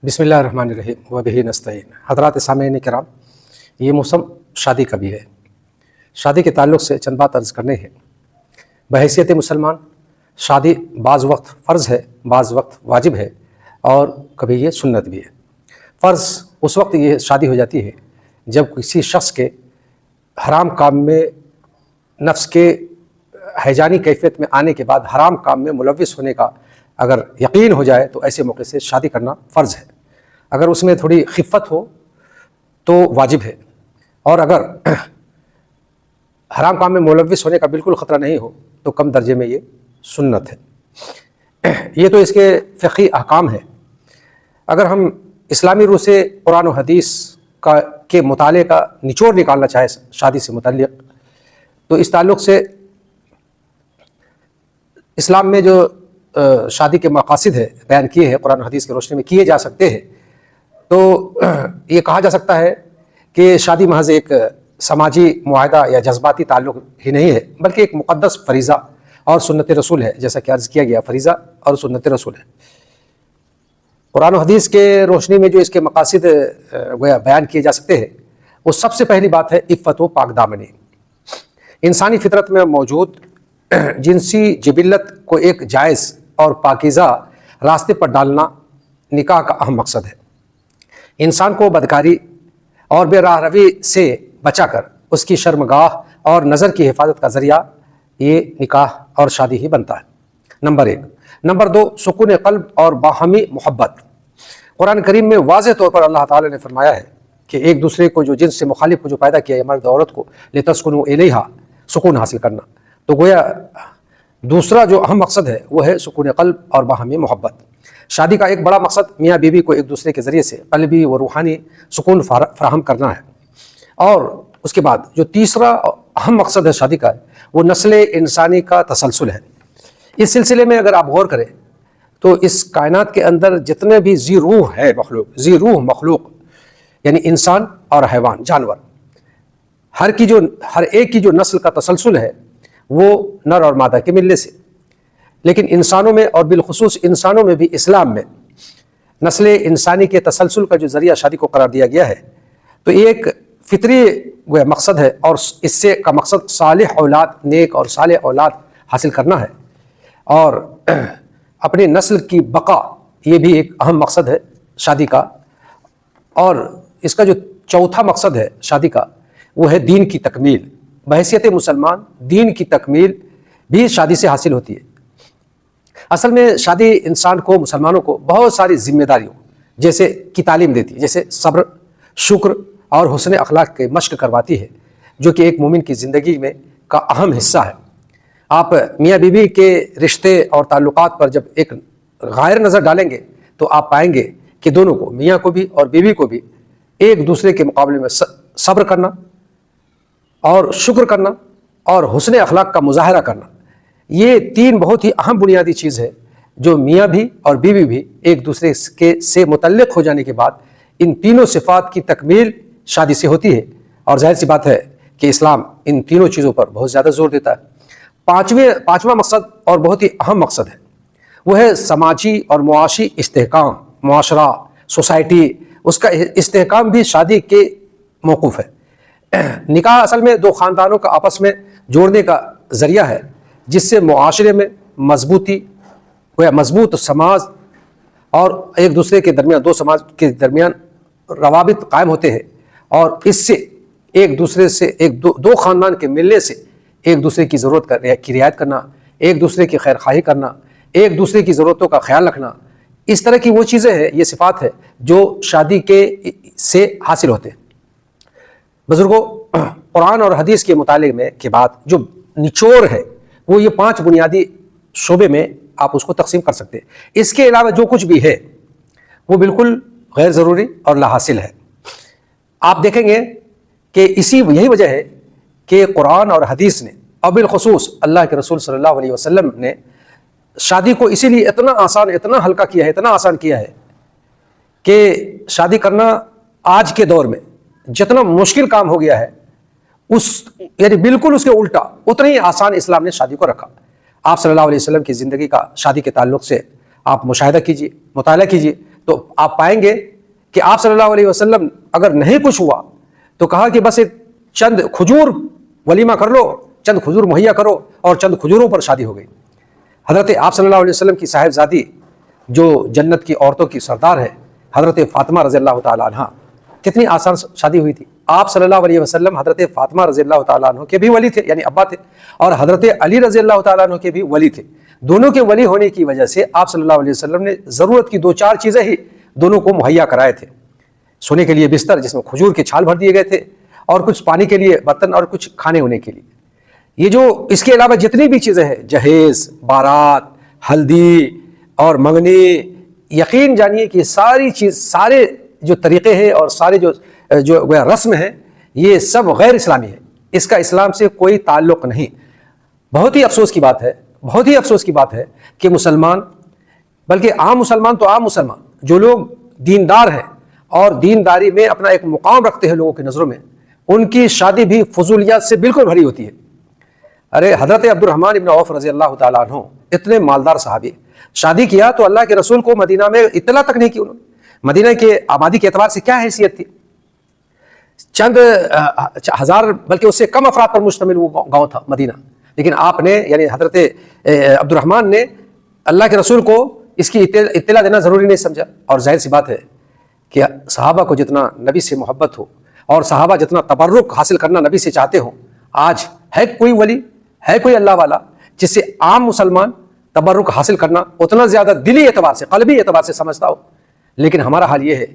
بسم اللہ الرحمن الرحیم وبہ نستعین۔ حضرات سامعین کرام، یہ موسم شادی کا بھی ہے۔ شادی کے تعلق سے چند بات عرض کرنے ہیں۔ بحیثیت مسلمان شادی بعض وقت فرض ہے، بعض وقت واجب ہے، اور کبھی یہ سنت بھی ہے۔ فرض اس وقت یہ شادی ہو جاتی ہے جب کسی شخص کے حرام کام میں، نفس کے ہیجانی کیفیت میں آنے کے بعد حرام کام میں ملوث ہونے کا اگر یقین ہو جائے تو ایسے موقع سے شادی کرنا فرض ہے۔ اگر اس میں تھوڑی خفت ہو تو واجب ہے، اور اگر حرام کام میں ملوث ہونے کا بالکل خطرہ نہیں ہو تو کم درجے میں یہ سنت ہے۔ یہ تو اس کے فقہی احکام ہیں۔ اگر ہم اسلامی روح سے قرآن و حدیث کے مطالعے کا نچوڑ نکالنا چاہے شادی سے متعلق، تو اس تعلق سے اسلام میں جو شادی کے مقاصد ہے بیان کیے ہیں، قرآن و حدیث کی روشنی میں کیے جا سکتے ہیں، تو یہ کہا جا سکتا ہے کہ شادی محض ایک سماجی معاہدہ یا جذباتی تعلق ہی نہیں ہے، بلکہ ایک مقدس فریضہ اور سنت رسول ہے، جیسا کہ عرض کیا گیا، فریضہ اور سنت رسول ہے۔ قرآن و حدیث کے روشنی میں جو اس کے مقاصد گویا بیان کیے جا سکتے ہیں، وہ سب سے پہلی بات ہے عفت و پاک دامنی۔ انسانی فطرت میں موجود جنسی جبلت کو ایک جائز اور پاکیزہ راستے پر ڈالنا نکاح کا اہم مقصد ہے۔ انسان کو بدکاری اور بے راہ روی سے بچا کر اس کی شرمگاہ اور نظر کی حفاظت کا ذریعہ یہ نکاح اور شادی ہی بنتا ہے، نمبر 1۔ نمبر 2، سکون قلب اور باہمی محبت۔ قرآن کریم میں واضح طور پر اللہ تعالی نے فرمایا ہے کہ ایک دوسرے کو، جو جنس سے مخالف کو جو پیدا کیا ہے مرد عورت کو، لتسکنوا الیہا، سکون حاصل کرنا، تو گویا دوسرا جو اہم مقصد ہے وہ ہے سکون قلب اور باہمی محبت۔ شادی کا ایک بڑا مقصد میاں بیوی کو ایک دوسرے کے ذریعے سے قلبی و روحانی سکون فراہم کرنا ہے، اور اس کے بعد جو تیسرا اہم مقصد ہے شادی کا، وہ نسل انسانی کا تسلسل ہے۔ اس سلسلے میں اگر آپ غور کریں تو اس کائنات کے اندر جتنے بھی ذی روح مخلوق یعنی انسان اور حیوان، جانور، ہر ایک کی جو نسل کا تسلسل ہے وہ نر اور مادہ کے ملنے سے، لیکن انسانوں میں اور بالخصوص انسانوں میں بھی اسلام میں نسل انسانی کے تسلسل کا جو ذریعہ شادی کو قرار دیا گیا ہے، تو یہ ایک فطری مقصد ہے، اور اس سے کا مقصد صالح اولاد، نیک اور صالح اولاد حاصل کرنا ہے، اور اپنی نسل کی بقا، یہ بھی ایک اہم مقصد ہے شادی کا۔ اور اس کا جو چوتھا مقصد ہے شادی کا، وہ ہے دین کی تکمیل۔ بحیثیت مسلمان دین کی تکمیل بھی شادی سے حاصل ہوتی ہے۔ اصل میں شادی انسان کو، مسلمانوں کو بہت ساری ذمہ داریوں جیسے کی تعلیم دیتی ہے، جیسے صبر، شکر اور حسن اخلاق کے مشق کرواتی ہے، جو کہ ایک مومن کی زندگی میں کا اہم حصہ ہے۔ آپ میاں بیوی کے رشتے اور تعلقات پر جب ایک غائر نظر ڈالیں گے تو آپ پائیں گے کہ دونوں کو، میاں کو بھی اور بیوی کو بھی، ایک دوسرے کے مقابلے میں صبر کرنا اور شکر کرنا اور حسن اخلاق کا مظاہرہ کرنا، یہ تین بہت ہی اہم بنیادی چیز ہے، جو میاں بھی اور بیوی بھی ایک دوسرے سے متعلق ہو جانے کے بعد ان تینوں صفات کی تکمیل شادی سے ہوتی ہے۔ اور ظاہر سی بات ہے کہ اسلام ان تینوں چیزوں پر بہت زیادہ زور دیتا ہے۔ پانچواں مقصد اور بہت ہی اہم مقصد ہے، وہ ہے سماجی اور معاشی استحکام۔ معاشرہ، سوسائٹی، اس کا استحکام بھی شادی کے موقوف ہے۔ نکاح اصل میں دو خاندانوں کا آپس میں جوڑنے کا ذریعہ ہے، جس سے معاشرے میں مضبوط سماج اور ایک دوسرے کے درمیان، دو سماج کے درمیان روابط قائم ہوتے ہیں، اور اس سے ایک دوسرے سے دو خاندان کے ملنے سے ایک دوسرے کی ضرورت کی رعایت کرنا، ایک دوسرے کی خیر خواہی کرنا، ایک دوسرے کی ضرورتوں کا خیال رکھنا، اس طرح کی وہ چیزیں ہیں، یہ صفات ہے جو شادی سے حاصل ہوتے ہیں۔ بزرگوں، قرآن اور حدیث کے مطالعے میں کے بعد جو نچوڑ ہے وہ یہ 5 بنیادی شعبے میں آپ اس کو تقسیم کر سکتے ہیں۔ اس کے علاوہ جو کچھ بھی ہے وہ بالکل غیر ضروری اور لا حاصل ہے۔ آپ دیکھیں گے کہ یہی وجہ ہے کہ قرآن اور حدیث نے، اور بالخصوص اللہ کے رسول صلی اللہ علیہ وسلم نے شادی کو اسی لیے اتنا آسان، اتنا ہلکا کیا ہے، اتنا آسان کیا ہے کہ شادی کرنا آج کے دور میں جتنا مشکل کام ہو گیا ہے، یعنی بالکل اس کے الٹا اتنا ہی آسان اسلام نے شادی کو رکھا۔ آپ صلی اللہ علیہ وسلم کی زندگی کا شادی کے تعلق سے آپ مشاہدہ کیجئے، مطالعہ کیجئے، تو آپ پائیں گے کہ آپ صلی اللہ علیہ وسلم اگر نہیں کچھ ہوا تو کہا کہ بس ایک چند کھجور ولیمہ کر لو، چند کھجور مہیا کرو، اور چند کھجوروں پر شادی ہو گئی۔ حضرت آپ صلی اللہ علیہ وسلم کی صاحبزادی جو جنت کی عورتوں کی سردار ہے، حضرت فاطمہ رضی اللہ تعالیٰ عنہ، کتنی آسان شادی ہوئی تھی۔ آپ صلی اللہ علیہ وسلم حضرت فاطمہ رضی اللہ تعالیٰ عنہ کے بھی ولی تھے، یعنی ابا تھے، اور حضرت علی رضی اللہ تعالیٰ عنہ کے بھی ولی تھے۔ دونوں کے ولی ہونے کی وجہ سے آپ صلی اللہ علیہ وسلم نے ضرورت کی 2-4 چیزیں ہی دونوں کو مہیا کرائے تھے۔ سونے کے لیے بستر جس میں کھجور کے چھال بھر دیے گئے تھے، اور کچھ پانی کے لیے برتن، اور کچھ کھانے ہونے کے لیے۔ یہ جو اس کے علاوہ جتنی بھی چیزیں ہیں، جہیز، بارات، ہلدی اور منگنی، یقین جانیے کہ ساری چیز، سارے جو طریقے ہیں اور سارے جو رسم ہیں، یہ سب غیر اسلامی ہے، اس کا اسلام سے کوئی تعلق نہیں۔ بہت ہی افسوس کی بات ہے، بہت ہی افسوس کی بات ہے کہ مسلمان، بلکہ عام مسلمان تو عام مسلمان، جو لوگ دیندار ہیں اور دینداری میں اپنا ایک مقام رکھتے ہیں لوگوں کی نظروں میں، ان کی شادی بھی فضولیات سے بالکل بھری ہوتی ہے۔ ارے حضرت عبد الرحمن ابن عوف رضی اللہ تعالیٰ عنہ، اتنے مالدار صحابی، شادی کیا تو اللہ کے رسول کو مدینہ میں اطلاع تک نہیں کی انہوں نے۔ مدینہ کے آبادی کے اعتبار سے کیا حیثیت تھی؟ چند ہزار بلکہ اس سے کم افراد پر مشتمل وہ گاؤں تھا مدینہ، لیکن آپ نے، یعنی حضرت عبد الرحمن نے اللہ کے رسول کو اس کی اطلاع دینا ضروری نہیں سمجھا۔ اور ظاہر سی بات ہے کہ صحابہ کو جتنا نبی سے محبت ہو اور صحابہ جتنا تبرک حاصل کرنا نبی سے چاہتے ہوں، آج ہے کوئی ولی، ہے کوئی اللہ والا جس سے عام مسلمان تبرک حاصل کرنا اتنا زیادہ دلی اعتبار سے، قلبی اعتبار سے سمجھتا ہو؟ لیکن ہمارا حال یہ ہے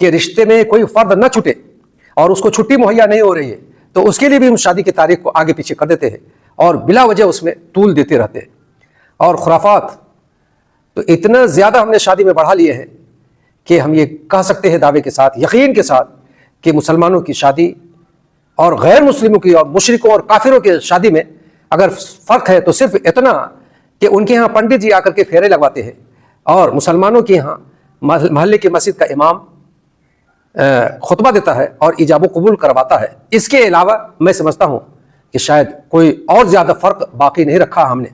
کہ رشتے میں کوئی فرد نہ چھٹے اور اس کو چھٹی مہیا نہیں ہو رہی ہے تو اس کے لیے بھی ہم شادی کی تاریخ کو آگے پیچھے کر دیتے ہیں اور بلا وجہ اس میں طول دیتے رہتے ہیں۔ اور خرافات تو اتنا زیادہ ہم نے شادی میں بڑھا لیے ہیں کہ ہم یہ کہہ سکتے ہیں دعوے کے ساتھ، یقین کے ساتھ، کہ مسلمانوں کی شادی اور غیر مسلموں کی اور مشرکوں اور کافروں کی شادی میں اگر فرق ہے تو صرف اتنا کہ ان کے ہاں پنڈت جی آ کر کے پھیرے لگواتے ہیں، اور مسلمانوں کے ہاں محلے کی مسجد کا امام خطبہ دیتا ہے اور ایجاب و قبول کرواتا ہے۔ اس کے علاوہ میں سمجھتا ہوں کہ شاید کوئی اور زیادہ فرق باقی نہیں رکھا ہم نے۔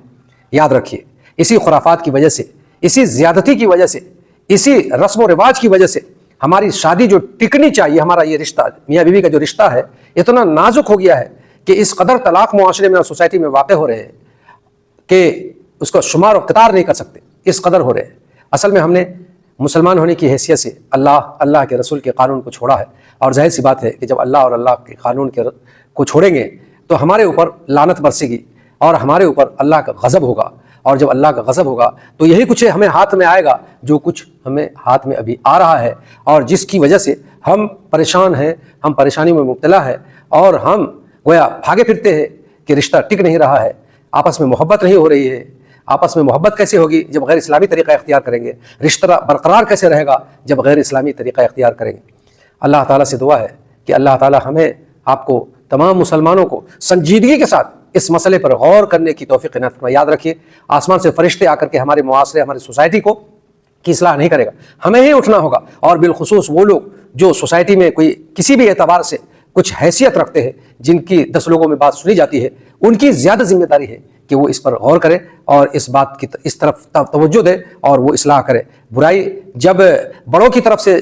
یاد رکھیے، اسی خرافات کی وجہ سے، اسی زیادتی کی وجہ سے، اسی رسم و رواج کی وجہ سے ہماری شادی جو ٹکنی چاہیے، ہمارا یہ رشتہ میاں بیوی کا جو رشتہ ہے، اتنا نازک ہو گیا ہے کہ اس قدر طلاق معاشرے میں اور سوسائٹی میں واقع ہو رہے ہیں کہ اس کا شمار و قطار نہیں کر سکتے، اس قدر ہو رہے ہیں۔ اصل میں ہم نے مسلمان ہونے کی حیثیت سے اللہ کے رسول کے قانون کو چھوڑا ہے، اور ظاہر سی بات ہے کہ جب اللہ اور اللہ کے قانون کو چھوڑیں گے تو ہمارے اوپر لعنت برسے گی اور ہمارے اوپر اللہ کا غضب ہوگا، اور جب اللہ کا غضب ہوگا تو یہی کچھ ہمیں ہاتھ میں آئے گا جو کچھ ہمیں ہاتھ میں ابھی آ رہا ہے، اور جس کی وجہ سے ہم پریشان ہیں، ہم پریشانی میں مبتلا ہے، اور ہم گویا بھاگے پھرتے ہیں کہ رشتہ ٹک نہیں رہا ہے، آپس میں محبت نہیں ہو رہی ہے۔ آپس میں محبت کیسے ہوگی جب غیر اسلامی طریقہ اختیار کریں گے؟ رشتہ برقرار کیسے رہے گا جب غیر اسلامی طریقہ اختیار کریں گے؟ اللہ تعالیٰ سے دعا ہے کہ اللہ تعالیٰ ہمیں، آپ کو، تمام مسلمانوں کو سنجیدگی کے ساتھ اس مسئلے پر غور کرنے کی توفیق عنایت فرمائے۔ یاد رکھیے، آسمان سے فرشتے آ کر کے ہمارے معاشرے، ہماری سوسائٹی کی اصلاح نہیں کرے گا، ہمیں ہی اٹھنا ہوگا، اور بالخصوص وہ لوگ جو سوسائٹی میں کوئی کسی بھی اعتبار سے کچھ حیثیت رکھتے ہیں، جن کی 10 لوگوں میں بات سنی جاتی ہے، ان کی زیادہ ذمہ داری ہے کہ وہ اس پر غور کرے اور اس بات کی اس طرف توجہ دے اور وہ اصلاح کرے۔ برائی جب بڑوں کی طرف سے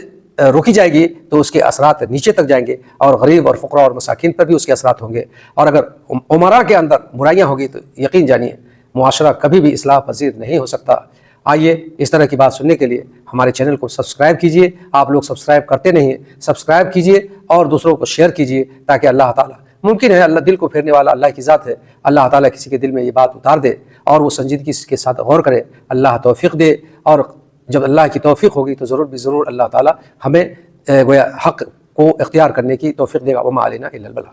روکی جائے گی تو اس کے اثرات نیچے تک جائیں گے، اور غریب اور فقراء اور مساکین پر بھی اس کے اثرات ہوں گے، اور اگر امراء کے اندر برائیاں ہوگی تو یقین جانیے معاشرہ کبھی بھی اصلاح پذیر نہیں ہو سکتا۔ آئیے اس طرح کی بات سننے کے لیے ہمارے چینل کو سبسکرائب کیجئے، آپ لوگ سبسکرائب کرتے نہیں ہیں، سبسکرائب کیجئے اور دوسروں کو شیئر کیجئے، تاکہ اللہ تعالیٰ، ممکن ہے اللہ دل کو پھیرنے والا اللہ کی ذات ہے، اللہ تعالیٰ کسی کے دل میں یہ بات اتار دے اور وہ سنجیدگی کے ساتھ غور کرے، اللہ توفیق دے، اور جب اللہ کی توفیق ہوگی تو ضرور بھی ضرور اللہ تعالیٰ ہمیں گویا حق کو اختیار کرنے کی توفیق دے گا۔ وما علینا الا البلاغ۔